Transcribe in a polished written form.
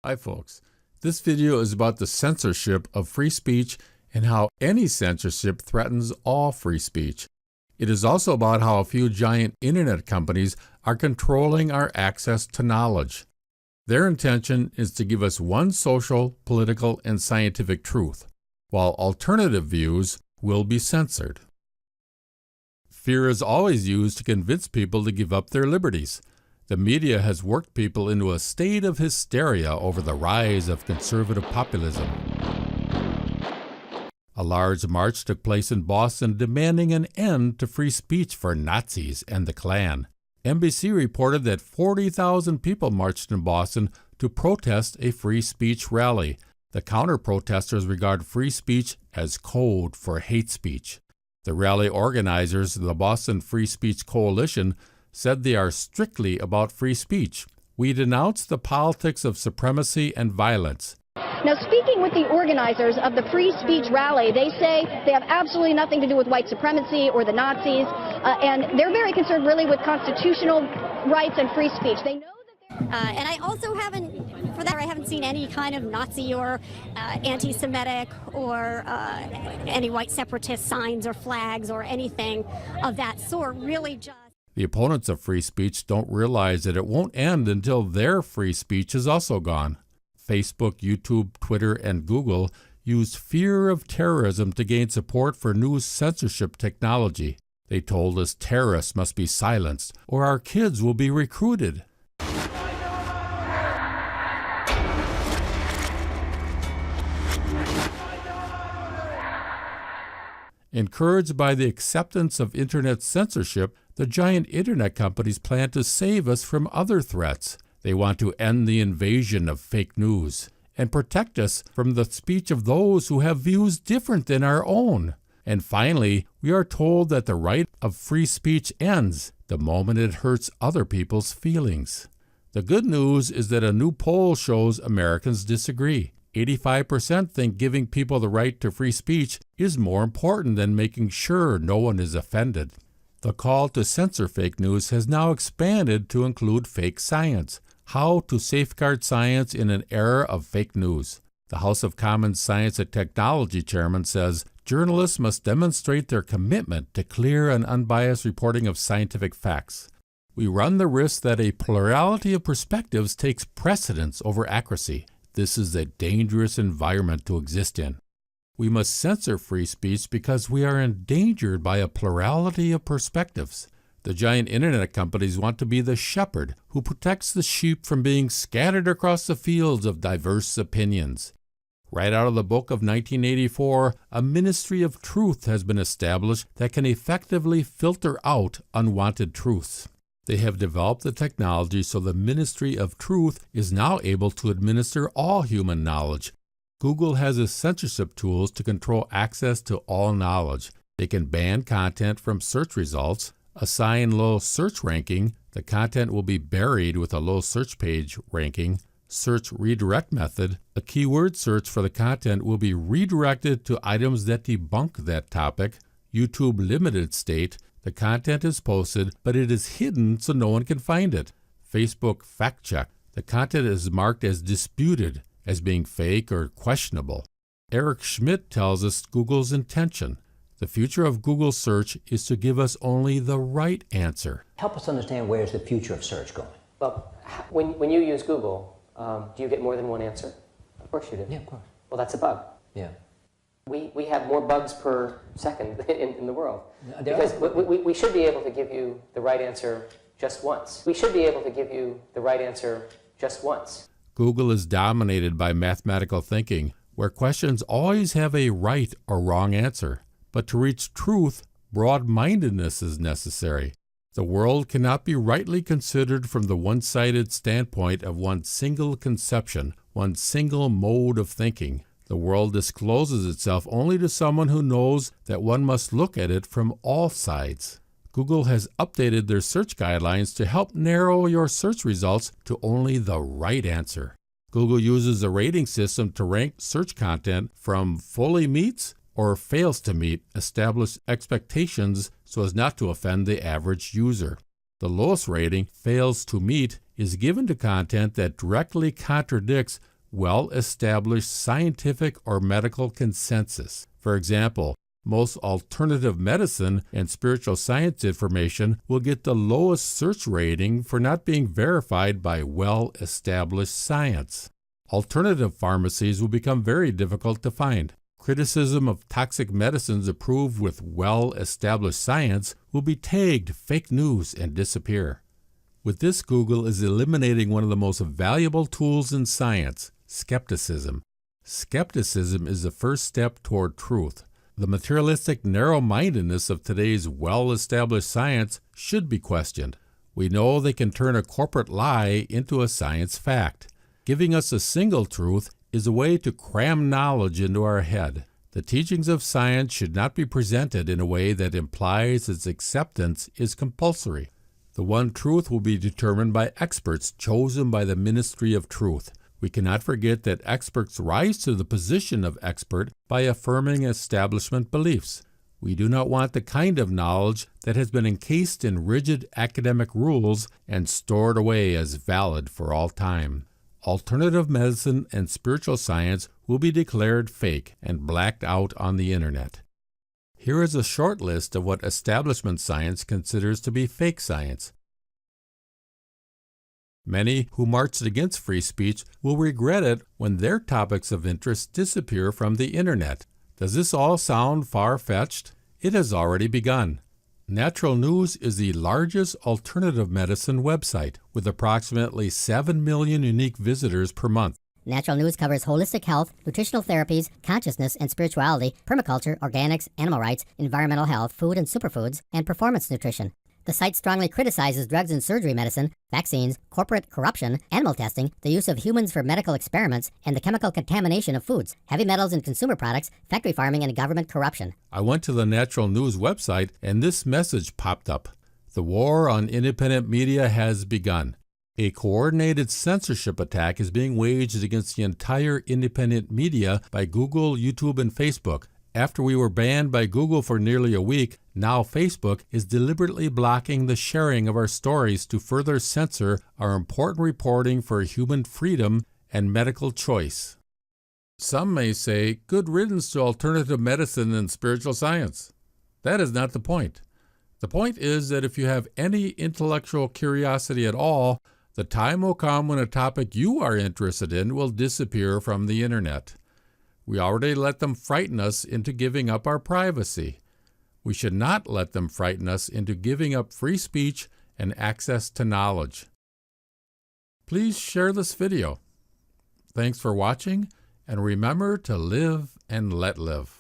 Hi folks, this video is about the censorship of free speech and how any censorship threatens all free speech. It is also about how a few giant internet companies are controlling our access to knowledge. Their intention is to give us one social, political, and scientific truth, while alternative views will be censored. Fear is always used to convince people to give up their liberties. The media has worked people into a state of hysteria over the rise of conservative populism. A large march took place in Boston demanding an end to free speech for Nazis and the Klan. NBC reported that 40,000 people marched in Boston to protest a free speech rally. The counter-protesters regard free speech as code for hate speech. The rally organizers, the Boston Free Speech Coalition, said they are strictly about free speech. We denounce the politics of supremacy and violence. Now, speaking with the organizers of the free speech rally, they say they have absolutely nothing to do with white supremacy or the Nazis, and they're very concerned really with constitutional rights and free speech. They know that and I also haven't seen any kind of Nazi or anti-Semitic or any white separatist signs or flags or anything of that sort, really just... The opponents of free speech don't realize that it won't end until their free speech is also gone. Facebook, YouTube, Twitter, and Google used fear of terrorism to gain support for new censorship technology. They told us terrorists must be silenced or our kids will be recruited. Encouraged by the acceptance of internet censorship, the giant internet companies plan to save us from other threats. They want to end the invasion of fake news and protect us from the speech of those who have views different than our own. And finally, we are told that the right of free speech ends the moment it hurts other people's feelings. The good news is that a new poll shows Americans disagree. 85% think giving people the right to free speech is more important than making sure no one is offended. The call to censor fake news has now expanded to include fake science. How to safeguard science in an era of fake news. The House of Commons Science and Technology chairman says journalists must demonstrate their commitment to clear and unbiased reporting of scientific facts. We run the risk that a plurality of perspectives takes precedence over accuracy. This is a dangerous environment to exist in. We must censor free speech because we are endangered by a plurality of perspectives. The giant internet companies want to be the shepherd who protects the sheep from being scattered across the fields of diverse opinions. Right out of the book of 1984, a ministry of truth has been established that can effectively filter out unwanted truths. They have developed the technology so the ministry of truth is now able to administer all human knowledge. Google has its censorship tools to control access to all knowledge. They can ban content from search results, assign low search ranking, the content will be buried with a low search page ranking, search redirect method, a keyword search for the content will be redirected to items that debunk that topic, YouTube limited state, the content is posted, but it is hidden so no one can find it. Facebook fact check, the content is marked as disputed, as being fake or questionable. Eric Schmidt tells us Google's intention. The future of Google search is to give us only the right answer. Help us understand where is the future of search going? Well, when you use Google, do you get more than one answer? Of course you do. Yeah, of course. Well, that's a bug. Yeah. We have more bugs per second in the world. Because we should be able to give you the right answer just once. We should be able to give you the right answer just once. Google is dominated by mathematical thinking, where questions always have a right or wrong answer. But to reach truth, broad-mindedness is necessary. The world cannot be rightly considered from the one-sided standpoint of one single conception, one single mode of thinking. The world discloses itself only to someone who knows that one must look at it from all sides. Google has updated their search guidelines to help narrow your search results to only the right answer. Google uses a rating system to rank search content from fully meets or fails to meet established expectations so as not to offend the average user. The lowest rating, fails to meet, is given to content that directly contradicts well-established scientific or medical consensus. For example, most alternative medicine and spiritual science information will get the lowest search rating for not being verified by well-established science. Alternative pharmacies will become very difficult to find. Criticism of toxic medicines approved with well-established science will be tagged fake news and disappear. With this, Google is eliminating one of the most valuable tools in science, skepticism. Skepticism is the first step toward truth. The materialistic narrow-mindedness of today's well-established science should be questioned. We know they can turn a corporate lie into a science fact. Giving us a single truth is a way to cram knowledge into our head. The teachings of science should not be presented in a way that implies its acceptance is compulsory. The one truth will be determined by experts chosen by the Ministry of Truth. We cannot forget that experts rise to the position of expert by affirming establishment beliefs. We do not want the kind of knowledge that has been encased in rigid academic rules and stored away as valid for all time. Alternative medicine and spiritual science will be declared fake and blacked out on the internet. Here is a short list of what establishment science considers to be fake science. Many who marched against free speech will regret it when their topics of interest disappear from the internet. Does this all sound far-fetched? It has already begun. Natural News is the largest alternative medicine website, with approximately 7 million unique visitors per month. Natural News covers holistic health, nutritional therapies, consciousness and spirituality, permaculture, organics, animal rights, environmental health, food and superfoods, and performance nutrition. The site strongly criticizes drugs and surgery medicine, vaccines, corporate corruption, animal testing, the use of humans for medical experiments, and the chemical contamination of foods, heavy metals in consumer products, factory farming, and government corruption. I went to the Natural News website and this message popped up. The war on independent media has begun. A coordinated censorship attack is being waged against the entire independent media by Google, YouTube, and Facebook. After we were banned by Google for nearly a week, now Facebook is deliberately blocking the sharing of our stories to further censor our important reporting for human freedom and medical choice. Some may say, good riddance to alternative medicine and spiritual science. That is not the point. The point is that if you have any intellectual curiosity at all, the time will come when a topic you are interested in will disappear from the internet. We already let them frighten us into giving up our privacy. We should not let them frighten us into giving up free speech and access to knowledge. Please share this video. Thanks for watching, and remember to live and let live.